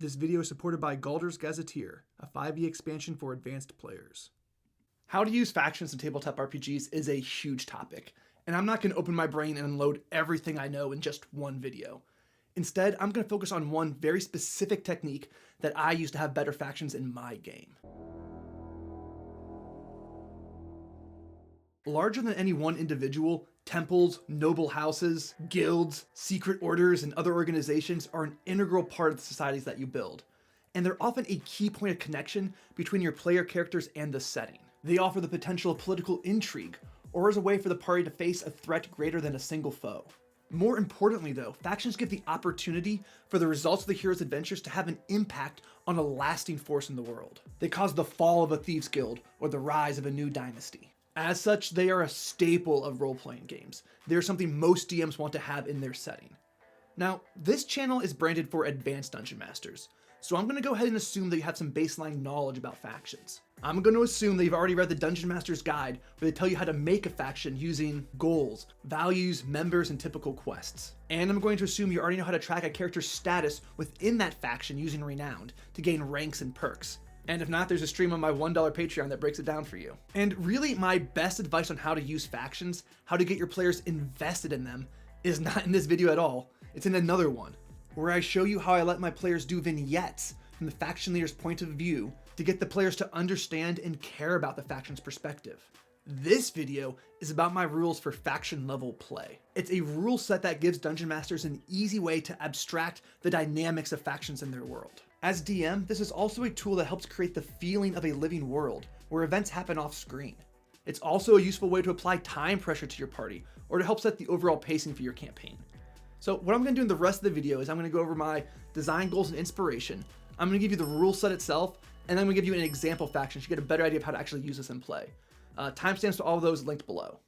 This video is supported by Galder's Gazetteer, a 5e expansion for advanced players. How to use factions in tabletop RPGs is a huge topic, and I'm not going to open my brain and unload everything I know in just one video. Instead, I'm going to focus on one very specific technique that I use to have better factions in my game. Larger than any one individual, temples, noble houses, guilds, secret orders, and other organizations are an integral part of the societies that you build, and they're often a key point of connection between your player characters and the setting. They offer the potential of political intrigue, or as a way for the party to face a threat greater than a single foe. More importantly though, factions give the opportunity for the results of the hero's adventures to have an impact on a lasting force in the world. They cause the fall of a thieves guild, or the rise of a new dynasty. As such, they are a staple of role-playing games. They're something most DMs want to have in their setting. Now, this channel is branded for advanced dungeon masters, so I'm going to go ahead and assume that you have some baseline knowledge about factions. I'm going to assume that you've already read the Dungeon Master's Guide, where they tell you how to make a faction using goals, values, members, and typical quests. And I'm going to assume you already know how to track a character's status within that faction using Renowned to gain ranks and perks. And if not, there's a stream on my $1 Patreon that breaks it down for you. And really, my best advice on how to use factions, how to get your players invested in them, is not in this video at all. It's in another one, where I show you how I let my players do vignettes from the faction leader's point of view to get the players to understand and care about the faction's perspective. This video is about my rules for faction level play. It's a rule set that gives dungeon masters an easy way to abstract the dynamics of factions in their world. As DM, this is also a tool that helps create the feeling of a living world where events happen off screen. It's also a useful way to apply time pressure to your party or to help set the overall pacing for your campaign. So what I'm going to do in the rest of the video is I'm going to go over my design goals and inspiration. I'm going to give you the rule set itself, and then I'm going to give you an example faction so you get a better idea of how to actually use this in play. Timestamps to all of those linked below.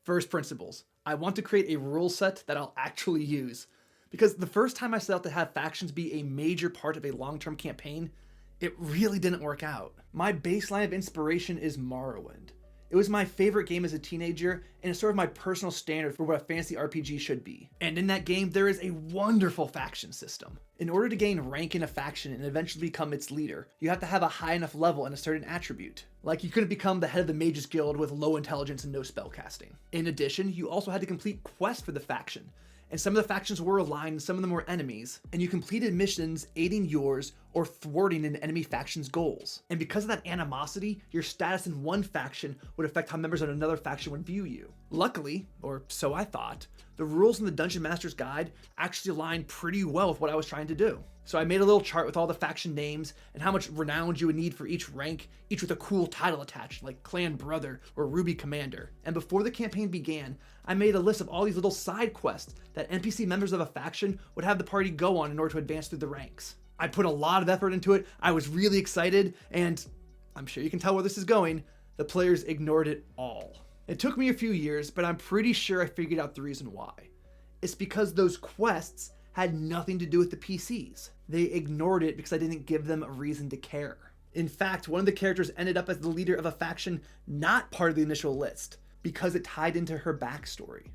First principles. I want to create a rule set that I'll actually use, because the first time I set out to have factions be a major part of a long-term campaign, it really didn't work out. My baseline of inspiration is Morrowind. It was my favorite game as a teenager, and it's sort of my personal standard for what a fantasy RPG should be. And in that game, there is a wonderful faction system. In order to gain rank in a faction and eventually become its leader, you have to have a high enough level and a certain attribute. Like, you couldn't become the head of the Mages Guild with low intelligence and no spellcasting. In addition, you also had to complete quests for the faction, and some of the factions were aligned and some of them were enemies, and you completed missions aiding yours or thwarting an enemy faction's goals. And because of that animosity, your status in one faction would affect how members of another faction would view you. Luckily, or so I thought, the rules in the Dungeon Master's Guide actually aligned pretty well with what I was trying to do. So I made a little chart with all the faction names and how much renown you would need for each rank, each with a cool title attached, like Clan Brother or Ruby Commander. And before the campaign began, I made a list of all these little side quests that NPC members of a faction would have the party go on in order to advance through the ranks. I put a lot of effort into it, I was really excited, and I'm sure you can tell where this is going, the players ignored it all. It took me a few years, but I'm pretty sure I figured out the reason why. It's because those quests had nothing to do with the PCs. They ignored it because I didn't give them a reason to care. In fact, one of the characters ended up as the leader of a faction not part of the initial list because it tied into her backstory.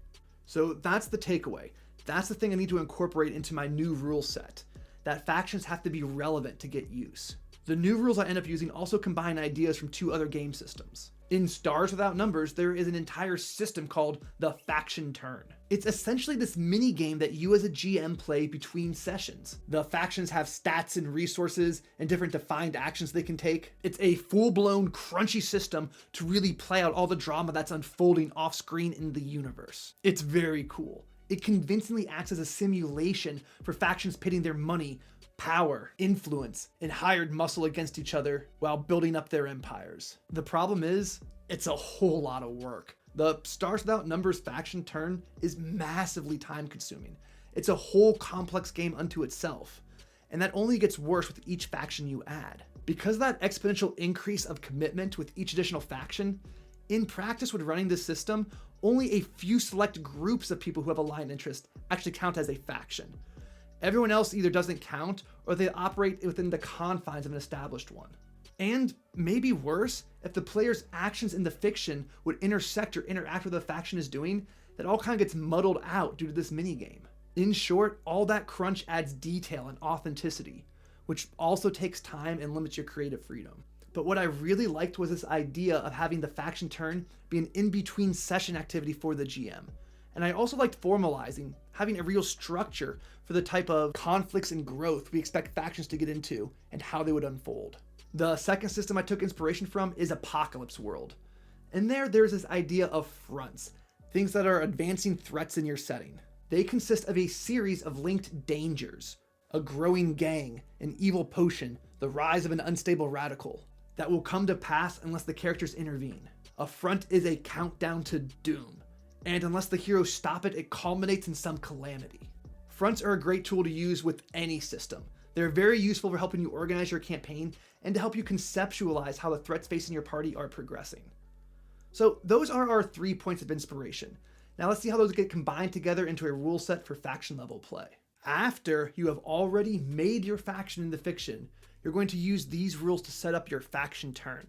So that's the takeaway. That's the thing I need to incorporate into my new rule set, that factions have to be relevant to get use. The new rules I end up using also combine ideas from two other game systems. In Stars Without Numbers, there is an entire system called the Faction Turn. It's essentially this mini game that you as a GM play between sessions. The factions have stats and resources and different defined actions they can take. It's a full-blown crunchy system to really play out all the drama that's unfolding off screen in the universe. It's very cool. It convincingly acts as a simulation for factions pitting their money, power, influence, and hired muscle against each other while building up their empires. The problem is, it's a whole lot of work. The Stars Without Numbers faction turn is massively time consuming. It's a whole complex game unto itself, and that only gets worse with each faction you add. Because of that exponential increase of commitment with each additional faction, in practice with running this system, only a few select groups of people who have aligned interests actually count as a faction. Everyone else either doesn't count or they operate within the confines of an established one. And maybe worse, if the player's actions in the fiction would intersect or interact with what the faction is doing, that all kind of gets muddled out due to this minigame. In short, all that crunch adds detail and authenticity, which also takes time and limits your creative freedom. But what I really liked was this idea of having the faction turn be an in-between session activity for the GM. And I also liked formalizing, having a real structure for the type of conflicts and growth we expect factions to get into and how they would unfold. The second system I took inspiration from is Apocalypse World. And there's this idea of fronts, things that are advancing threats in your setting. They consist of a series of linked dangers, a growing gang, an evil potion, the rise of an unstable radical, that will come to pass unless the characters intervene. A front is a countdown to doom, and unless the heroes stop it, it culminates in some calamity. Fronts are a great tool to use with any system. They're very useful for helping you organize your campaign and to help you conceptualize how the threats facing your party are progressing. So those are our 3 points of inspiration. Now let's see how those get combined together into a rule set for faction level play. After you have already made your faction in the fiction, you're going to use these rules to set up your faction turn.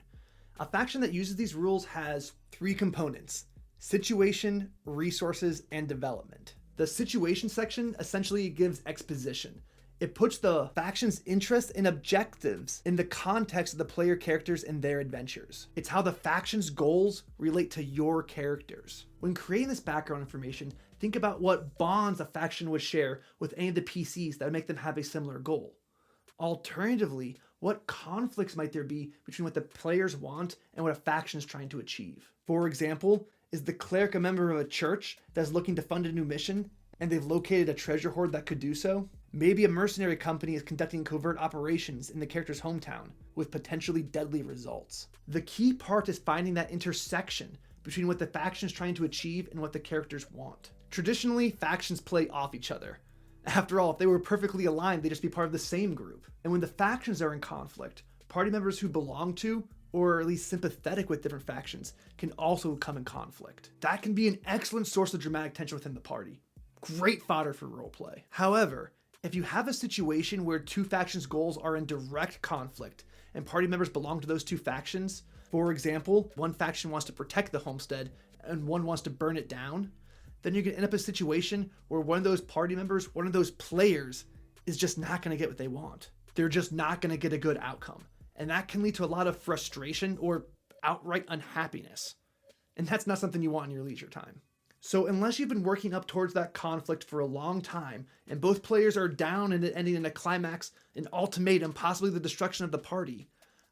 A faction that uses these rules has 3 components: situation, resources, and development. The situation section essentially gives exposition. It puts the faction's interests and objectives in the context of the player characters and their adventures. It's how the faction's goals relate to your characters. When creating this background information, think about what bonds a faction would share with any of the PCs that would make them have a similar goal. Alternatively, what conflicts might there be between what the players want and what a faction is trying to achieve? For example, is the cleric a member of a church that's looking to fund a new mission and they've located a treasure hoard that could do so? Maybe a mercenary company is conducting covert operations in the character's hometown with potentially deadly results. The key part is finding that intersection between what the faction is trying to achieve and what the characters want. Traditionally, factions play off each other. After all, if they were perfectly aligned, they'd just be part of the same group. And when the factions are in conflict, party members who belong to, or at least sympathetic with different factions, can also come in conflict. That can be an excellent source of dramatic tension within the party. Great fodder for roleplay. However, if you have a situation where 2 factions' goals are in direct conflict and party members belong to those 2 factions, for example, one faction wants to protect the homestead and one wants to burn it down, then you're gonna end up in a situation where one of those party members, one of those players, is just not gonna get what they want. They're just not gonna get a good outcome. And that can lead to a lot of frustration or outright unhappiness. And that's not something you want in your leisure time. So unless you've been working up towards that conflict for a long time, and both players are down and ending in a climax, an ultimatum, possibly the destruction of the party,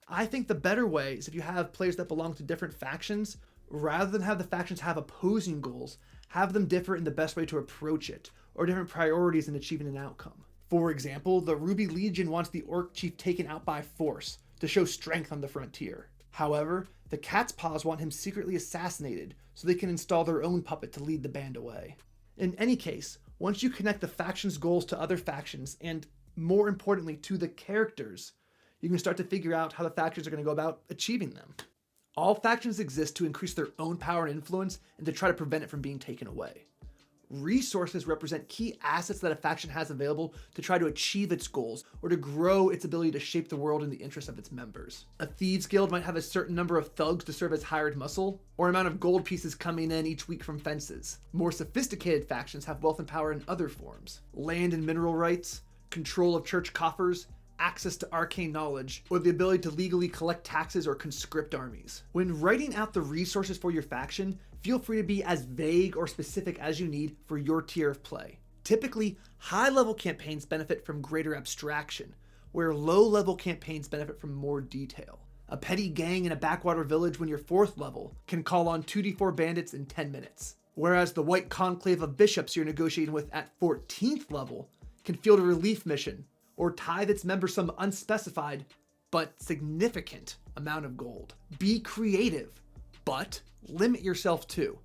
I think the better way is if you have players that belong to different factions, rather than have the factions have opposing goals, have them differ in the best way to approach it, or different priorities in achieving an outcome. For example, the Ruby Legion wants the Orc Chief taken out by force to show strength on the frontier. However, the Cat's Paws want him secretly assassinated so they can install their own puppet to lead the band away. In any case, once you connect the faction's goals to other factions, and more importantly to the characters, you can start to figure out how the factions are going to go about achieving them. All factions exist to increase their own power and influence and to try to prevent it from being taken away. Resources represent key assets that a faction has available to try to achieve its goals or to grow its ability to shape the world in the interest of its members. A thieves guild might have a certain number of thugs to serve as hired muscle, or amount of gold pieces coming in each week from fences. More sophisticated factions have wealth and power in other forms: land and mineral rights, control of church coffers, access to arcane knowledge, or the ability to legally collect taxes or conscript armies. When writing out the resources for your faction, feel free to be as vague or specific as you need for your tier of play. Typically, high-level campaigns benefit from greater abstraction, where low-level campaigns benefit from more detail. A petty gang in a backwater village when you're 4th level can call on 2d4 bandits in 10 minutes, whereas the white conclave of bishops you're negotiating with at 14th level can field a relief mission or tithe its members some unspecified but significant amount of gold. Be creative, but limit yourself too.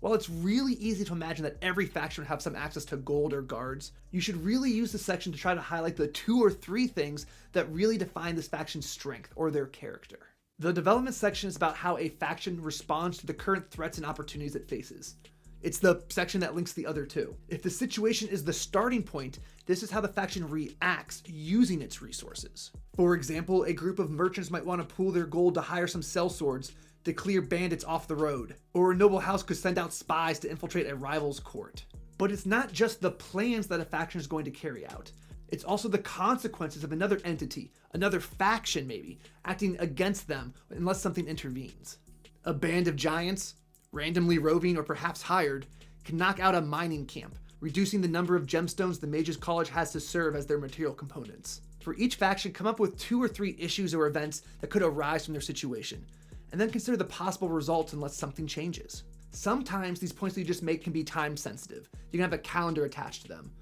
While it's really easy to imagine that every faction would have some access to gold or guards, you should really use this section to try to highlight the 2 or 3 things that really define this faction's strength or their character. The development section is about how a faction responds to the current threats and opportunities it faces. It's the section that links the other 2. If the situation is the starting point, this is how the faction reacts using its resources. For example, a group of merchants might want to pool their gold to hire some sellswords to clear bandits off the road, or a noble house could send out spies to infiltrate a rival's court. But it's not just the plans that a faction is going to carry out. It's also the consequences of another entity, another faction maybe, acting against them unless something intervenes. A band of giants, randomly roving or perhaps hired, can knock out a mining camp, reducing the number of gemstones the Mages College has to serve as their material components. For each faction, come up with 2 or 3 issues or events that could arise from their situation, and then consider the possible results unless something changes. Sometimes these points that you just make can be time sensitive. You can have a calendar attached to them.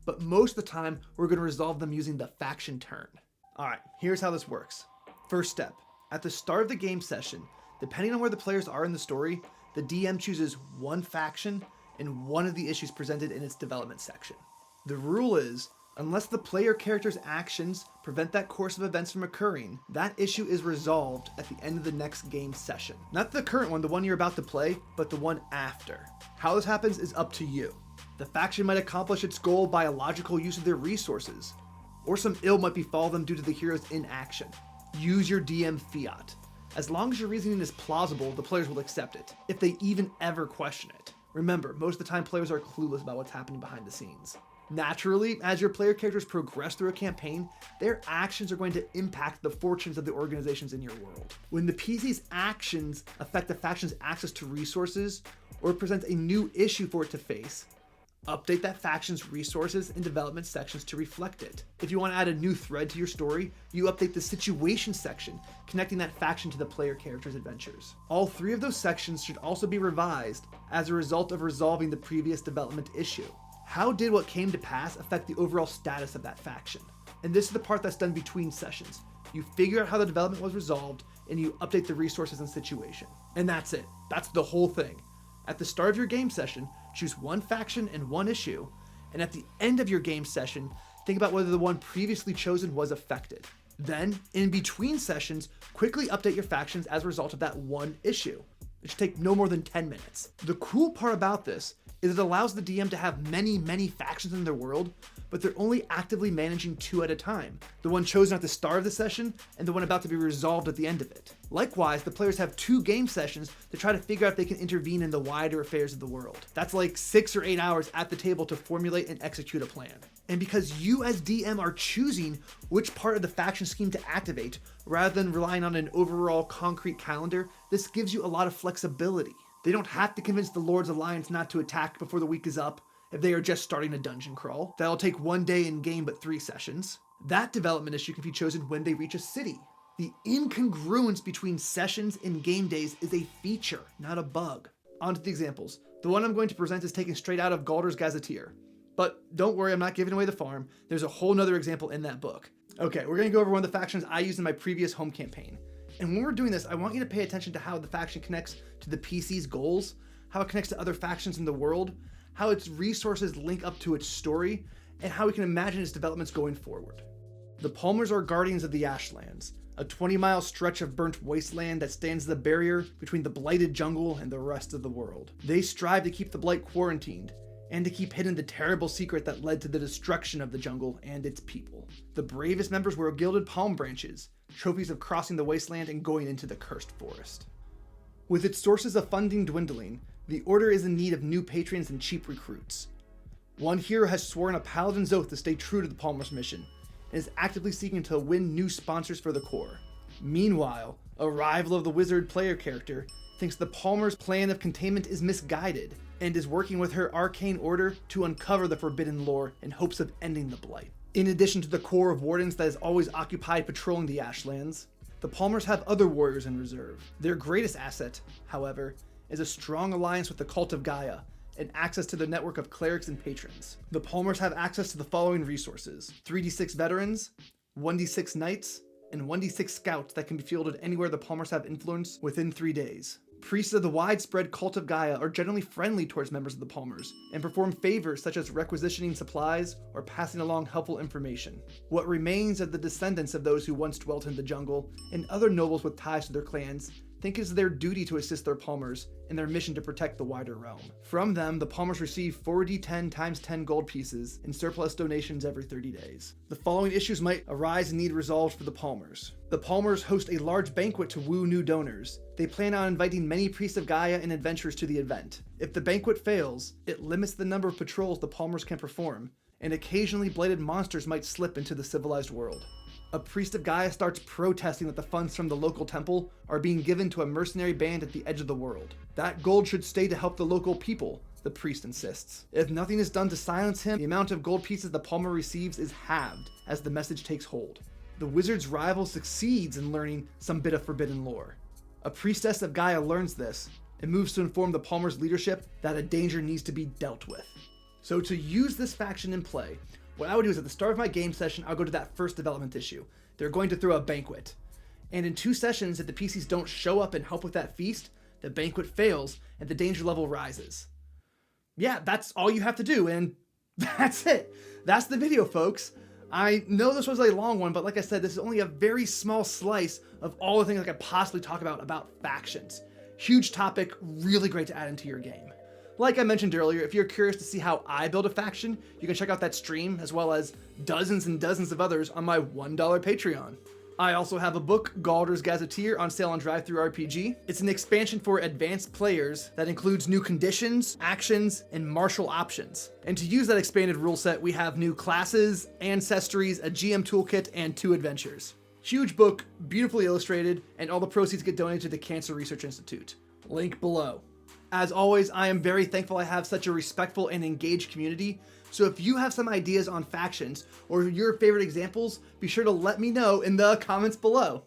But most of the time, we're going to resolve them using the faction turn. Alright, here's how this works. First step, at the start of the game session, depending on where the players are in the story, the DM chooses one faction and one of the issues presented in its development section. The rule is, unless the player character's actions prevent that course of events from occurring, that issue is resolved at the end of the next game session. Not the current one, the one you're about to play, but the one after. How this happens is up to you. The faction might accomplish its goal by a logical use of their resources, or some ill might befall them due to the hero's inaction. Use your DM fiat. As long as your reasoning is plausible, the players will accept it, if they even ever question it. Remember, most of the time players are clueless about what's happening behind the scenes. Naturally, as your player characters progress through a campaign, their actions are going to impact the fortunes of the organizations in your world. When the PC's actions affect the faction's access to resources, or presents a new issue for it to face, update that faction's resources and development sections to reflect it. If you want to add a new thread to your story, you update the situation section, connecting that faction to the player character's adventures. All 3 of those sections should also be revised as a result of resolving the previous development issue. How did what came to pass affect the overall status of that faction? And this is the part that's done between sessions. You figure out how the development was resolved, and you update the resources and situation. And that's it. That's the whole thing. At the start of your game session, choose one faction and one issue, and at the end of your game session, think about whether the one previously chosen was affected. Then, in between sessions, quickly update your factions as a result of that one issue. It should take no more than 10 minutes. The cool part about this is it allows the DM to have many factions in their world, but they're only actively managing 2 at a time. The one chosen at the start of the session, and the one about to be resolved at the end of it. Likewise, the players have 2 game sessions to try to figure out if they can intervene in the wider affairs of the world. That's like 6 or 8 hours at the table to formulate and execute a plan. And because you as DM are choosing which part of the faction scheme to activate, rather than relying on an overall concrete calendar, this gives you a lot of flexibility. They don't have to convince the Lord's Alliance not to attack before the week is up if they are just starting a dungeon crawl. That'll take 1 day in game but 3 sessions. That development issue can be chosen when they reach a city. The incongruence between sessions and game days is a feature, not a bug. On to the examples. The one I'm going to present is taken straight out of Galder's Gazetteer. But don't worry, I'm not giving away the farm. There's a whole nother example in that book. Okay, we're going to go over one of the factions I used in my previous home campaign. And when we're doing this, I want you to pay attention to how the faction connects to the PC's goals, how it connects to other factions in the world, how its resources link up to its story, and how we can imagine its developments going forward. The Palmers are guardians of the Ashlands, a 20-mile stretch of burnt wasteland that stands as a barrier between the blighted jungle and the rest of the world. They strive to keep the blight quarantined, and to keep hidden the terrible secret that led to the destruction of the jungle and its people. The bravest members wear gilded palm branches, trophies of crossing the wasteland and going into the cursed forest. With its sources of funding dwindling, the Order is in need of new patrons and cheap recruits. One hero has sworn a paladin's oath to stay true to the Palmer's mission, and is actively seeking to win new sponsors for the Corps. Meanwhile, a rival of the wizard player character thinks the Palmer's plan of containment is misguided, and is working with her arcane order to uncover the forbidden lore in hopes of ending the blight. In addition to the Corps of Wardens that is always occupied patrolling the Ashlands, the Palmers have other warriors in reserve. Their greatest asset, however, is a strong alliance with the Cult of Gaia, and access to the network of clerics and patrons. The Palmers have access to the following resources: 3d6 veterans, 1d6 knights, and 1d6 scouts that can be fielded anywhere the Palmers have influence within 3 days. Priests of the widespread Cult of Gaia are generally friendly towards members of the Palmers, and perform favors such as requisitioning supplies or passing along helpful information. What remains of the descendants of those who once dwelt in the jungle, and other nobles with ties to their clans, think it is their duty to assist their Palmers in their mission to protect the wider realm. From them, the Palmers receive 4d10 times 10 gold pieces in surplus donations every 30 days. The following issues might arise and need resolved for the Palmers. The Palmers host a large banquet to woo new donors. They plan on inviting many priests of Gaia and adventurers to the event. If the banquet fails, it limits the number of patrols the Palmers can perform, and occasionally bladed monsters might slip into the civilized world. A priest of Gaia starts protesting that the funds from the local temple are being given to a mercenary band at the edge of the world. That gold should stay to help the local people, the priest insists. If nothing is done to silence him, the amount of gold pieces the Palmer receives is halved as the message takes hold. The wizard's rival succeeds in learning some bit of forbidden lore. A priestess of Gaia learns this and moves to inform the Palmer's leadership that a danger needs to be dealt with. So to use this faction in play, what I would do is at the start of my game session, I'll go to that first development issue. They're going to throw a banquet. And in 2 sessions, if the PCs don't show up and help with that feast, the banquet fails and the danger level rises. Yeah, that's all you have to do, and that's it. That's the video, folks. I know this was a long one, but like I said, this is only a very small slice of all the things I could possibly talk about factions. Huge topic, really great to add into your game. Like I mentioned earlier, if you're curious to see how I build a faction, you can check out that stream, as well as dozens and dozens of others on my $1 Patreon. I also have a book, Galder's Gazetteer, on sale on DriveThruRPG. It's an expansion for advanced players that includes new conditions, actions, and martial options. And to use that expanded rule set, we have new classes, ancestries, a GM toolkit, and 2 adventures. Huge book, beautifully illustrated, and all the proceeds get donated to the Cancer Research Institute. Link below. As always, I am very thankful I have such a respectful and engaged community, so if you have some ideas on factions or your favorite examples, be sure to let me know in the comments below.